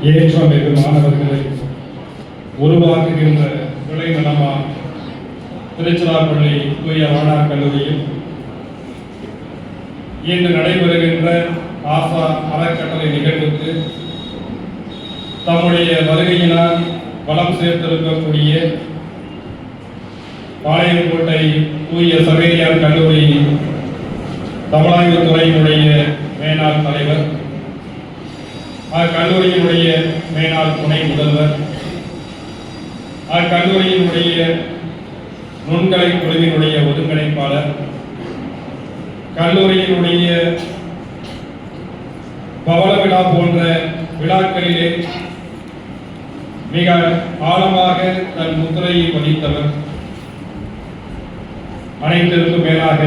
ஏற்றமிகு மாணவர்களை உருவாக்குகின்ற விளைநிலமா திருச்சிராப்பள்ளி தூய வானார் கல்லூரியில் இன்று நடைபெறுகின்ற ஆசா அறக்கட்டளை நிகழ்வுக்கு தம்முடைய வருகையினால் வளம் சேர்த்திருக்கக்கூடிய பாளையங்கோட்டை தூய சவேரியார் கல்லூரி தமிழாய்வுத் துறையினுடைய மேனாள் தலைவர், அக்கல்லூரியினுடைய மேனாள் துணை முதல்வர், அக்கல்லூரியினுடைய நுண்கலை குழுவினுடைய ஒருங்கிணைப்பாளர், கல்லூரியினுடைய பவள விழா போன்ற விழாக்களிலே மிக ஆழமாக தன் முத்திரையை பதித்தவர், அனைத்திற்கும் மேலாக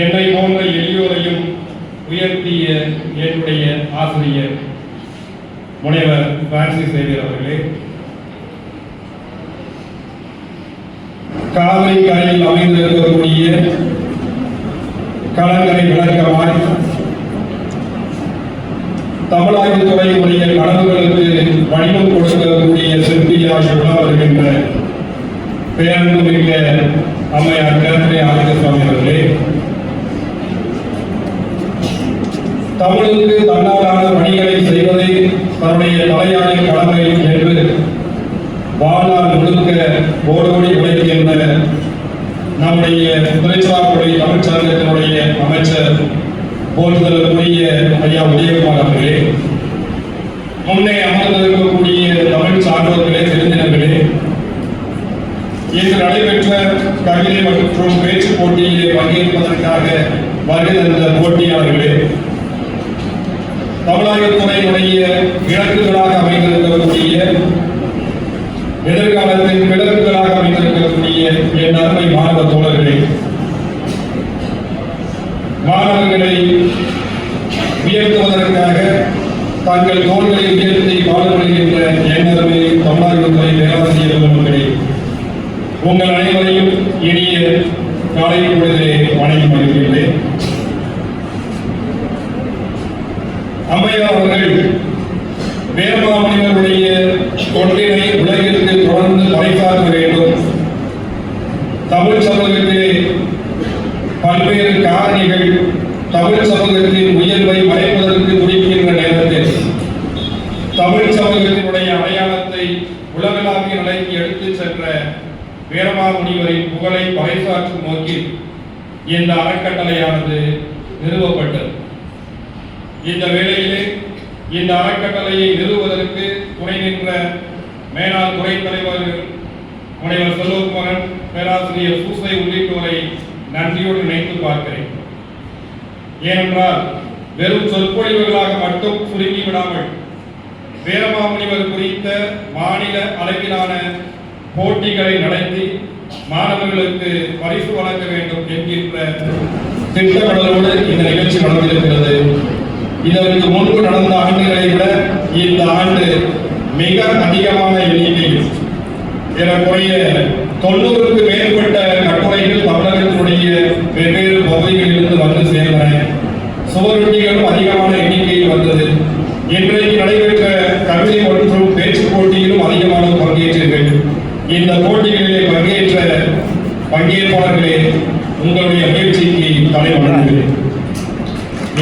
என்னை போன்ற எளியோரையும் உயர்த்திய என்னுடைய ஆசிரியர் முனைவர் பிரான்சிஸ் சேவியர் அவர்களே, காலை கரையில் அமைந்திருக்கக்கூடிய கலங்கரை விளக்கமாய் தமிழாய்வுத் துறையினுடைய கனவுகளுக்கு வடிவம் கொடுக்கக்கூடிய சிற்பியாய் உலா வருகின்ற பேரன்புமிக்க அம்மையார் கேத்ரி ஆதிகசுவாமி அவர்களே, தமிழுக்கு தன்னாலான பணிகளை செய்வதை தன்னுடைய தலையாய கடமை என்று வாழ்நாள் முழுக்க ஓடோடி உழைக்கின்ற நம்முடைய திருச்சிராப்பள்ளி தமிழ்ச்சங்கத்தினுடைய அமைச்சர் போற்றுதலுக்குரிய ஐயா உதயகுமார் அவர்களே, முன்னே அமர்ந்திருக்கக்கூடிய தமிழ் சான்றோர்களே, தெரிந்தினர்களே, இன்று நடைபெற்ற கவிதை மற்றும் பேச்சு போட்டியிலே பங்கேற்பதற்காக வருகை தந்த போட்டியாளர்களே, தமிழாய்வுத் துறையினுடைய இலக்குகளாக அமைந்திருக்கக்கூடிய எதிர்காலத்தின் கிழக்குகளாக அமைந்திருக்கக்கூடிய என் அருமை மாணவ தோழர்களே, மாணவர்களை உயர்த்துவதற்காக தங்கள் தோள்களை உயர்த்தி பாடுபடுகின்ற என் அருமை தமிழாய்வுத் துறை பேராசிரியர்களே, உங்கள் அனைவரையும் இனிய காலை பொழுதிலே வணங்கி மகிழ்கின்றேன். அம்மையார் அவர்கள் வேதமாமுனிவருடைய தொண்டினை உலகிற்கு தொடர்ந்து பறைசாற்ற வேண்டும். தமிழ் சமூகத்திலே பல்வேறு காரணிகள் தமிழ் சமூகத்தின் உயர்வை மறைப்பதற்கு துடிக்கின்ற நேரத்தில் தமிழ் சமூகத்தினுடைய அடையாளத்தை உலகளாவிய நிலைக்கு எடுத்துச் சென்ற வீரமாமுனிவரின் புகழை பறைசாற்றும் நோக்கில் இந்த அறக்கட்டளையானது நிறுவப்பட்டது. இந்த வேளையிலே இந்த அறக்கட்டளையை நிறுவுவதற்கு துணை நின்ற மேனாள் துறை தலைவர்கள் முனைவர் செல்வகுமாரன், பேராசிரியர் சூசை உள்ளிட்டோரை நன்றியோடு நினைத்து பார்க்கிறேன். ஏனென்றால் வெறும் சொற்பொழிவுகளாக மட்டும் சுருங்கி விடாமல் வீரமாமுனிவர் குறித்த மாநில அளவிலான போட்டிகளை நடத்தி மாணவர்களுக்கு பரிசு வழங்க வேண்டும் என்கின்ற திட்டமிடலோடு இந்த நிகழ்ச்சி நடந்திருக்கிறது. இதற்கு முன்பு நடந்த ஆண்டுகளை விட இந்த ஆண்டு மிக அதிகமான எண்ணிக்கையில் ஏறக்குறைய 90க்கு மேற்பட்ட கட்டுரைகள் தமிழகத்தினுடைய வெவ்வேறு பகுதிகளிலிருந்து வந்து சேர்ந்தன. சுவரொட்டிகளும் அதிகமான எண்ணிக்கையில் வந்தது. இன்றைக்கு நடைபெற்ற கவிதை மற்றும் பேச்சு போட்டியிலும் அதிகமான பங்கேற்றீர்கள். இந்த போட்டிகளிலே பங்கேற்ற பங்கேற்பாளர்களே, உங்களுடைய முயற்சிக்கு தலை வணங்குகிறேன்.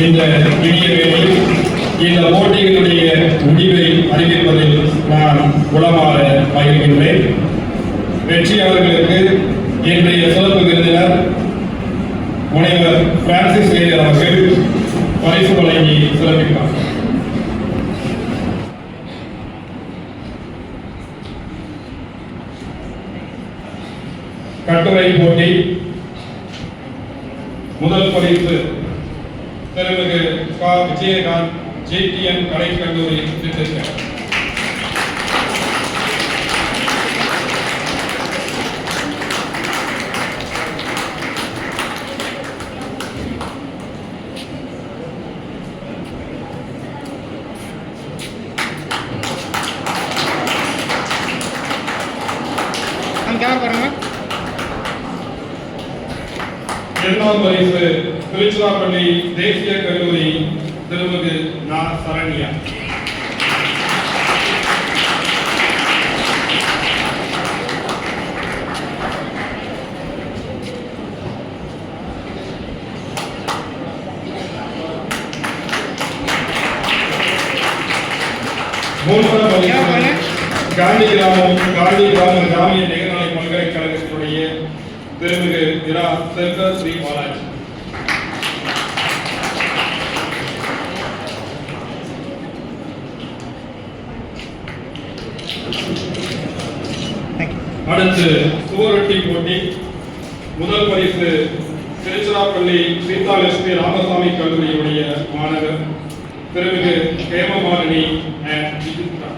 இந்த இனிய வேளையில் இந்த போட்டிகளுடைய முடிவை அறிவிப்பதில் நான் உளமாற மகிழ்கின்றேன். வெற்றியாளர்களுக்கு இன்றைய சிறப்பு விருந்தினர் முனைவர் பிரான்சிஸ் சேவியர் அவர்கள் பரிசு வழங்கி சிறப்பிப்பார். கட்டுரை போட்டி முதல் பரிசு திருமிகு கா. விஜயகாந்த், ஜேடிஎன் கலைக்கல்லூரி, திண்டுக்கல். இரண்டாம் பரிசு திருச்சிராப்பள்ளி தேசிய கல்லூரி திருமிகு நா. சரண்யா. மூன்றாம் பரிசு காந்தி கிராம கிராமிய நிகர்நிலை பல்கலைக்கழகத்தினுடைய திருமிகு இரா செல்வர் ஸ்ரீ பாலாஜி. அடுத்து சுவரொட்டி போட்டி. முதல் பரிசு திருச்சிராப்பள்ளி சீதாலட்சுமி ராமசாமி கல்லூரியுடைய மாணவர் திருமிகு ஹேமமாலினி அண்ட் விசித்ரா.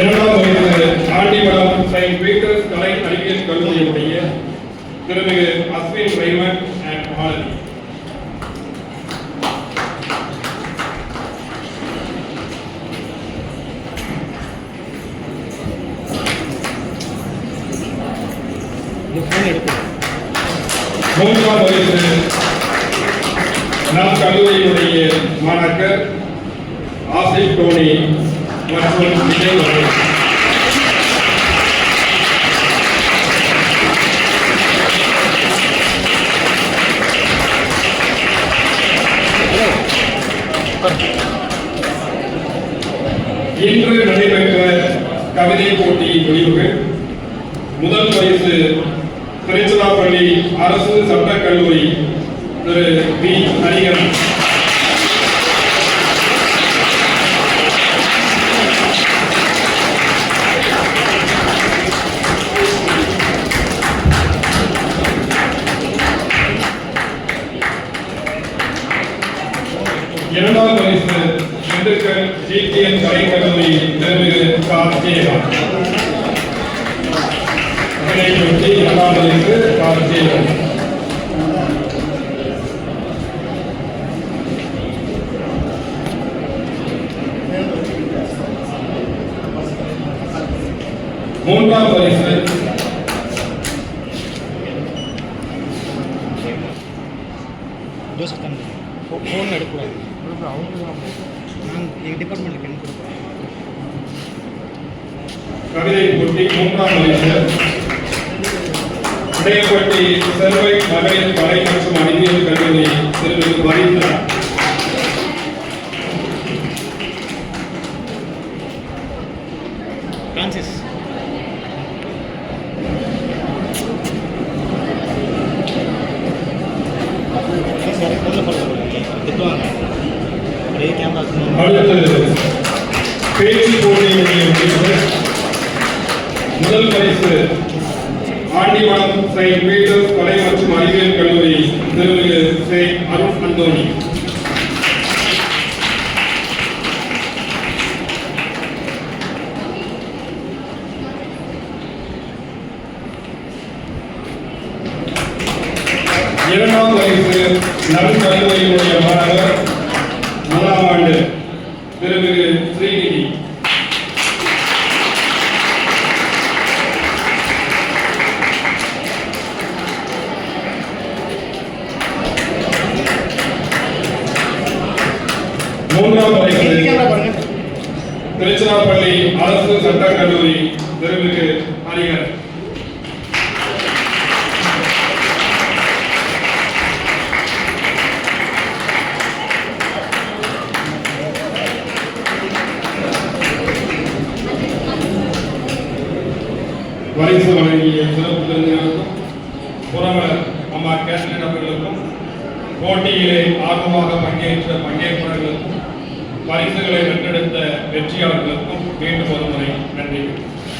இரண்டாம் பரிசு ஆண்டிமடம் செயின்ட் பீட்டர்ஸ் கலை அறிவியல் கல்லூரியுடைய திருமிகு அஸ்வின் ரைமண்ட் அண்ட் மாலதி. மூன்றாம் பரிசு நம் கல்லூரியினுடைய மாணாக்கர் ஆசிப் டோனி மற்றும் விஜய் அவர்கள். இன்று நடைபெற்ற கவிதை போட்டியின் முடிவுகள். முதல் பரிசு திருச்சிராப்பள்ளி அரசு சட்டக் கல்லூரி திரு வி ஹரிகரன். இரண்டாம் பரிசு திண்டுக்கல் ஜிடிஎன் கலைக்கல்லூரி திருமிகு கார்த்திகேயன். இரண்டாம் பரிசு கார்த்திகேயன். மூன்றாம் பரிசு ஃபோன் எடுக்கக்கூடாது. நான் எங்கள் டிபார்ட்மெண்ட்டுக்கு என்ன கொடுக்குறேன். கவிதை போட்டி. மூன்றாம் பரிசு உடையப்பட்டி செல்வை மகளிர் கலை மற்றும் அறிவியல் கல்லூரி திருமிகு வரிந்தா. பிரான்சிஸ் அடுத்து பேச்சு போட்டியினுடைய முடிவு. முதல் பரிசு ஆண்டிமடம் செயின்ட் பீட்டர்ஸ் கலை மற்றும் அறிவியல் கல்லூரி திருமிகு சே அருண் அந்தோணி. இரண்டாம் பரிசு நம் கல்லூரியினுடைய மாணவர் முதலாம் ஆண்டு திருமிகு ஸ்ரீநிதி. மூன்றாம் பரிசு திருச்சிராப்பள்ளி அரசு சட்டக் கல்லூரி திருமிகு ஹரிகரன். பரிசு வழங்கிய சிறப்பு விருந்தினருக்கும் புறவர் அம்மா கேட்லின் அவர்களுக்கும் போட்டியிலே ஆர்வமாக பங்கேற்ற பங்கேற்பாளர்களுக்கும் பரிசுகளை வென்றெடுத்த வெற்றியாளர்களுக்கும் மீண்டும் ஒருமுறை நன்றி.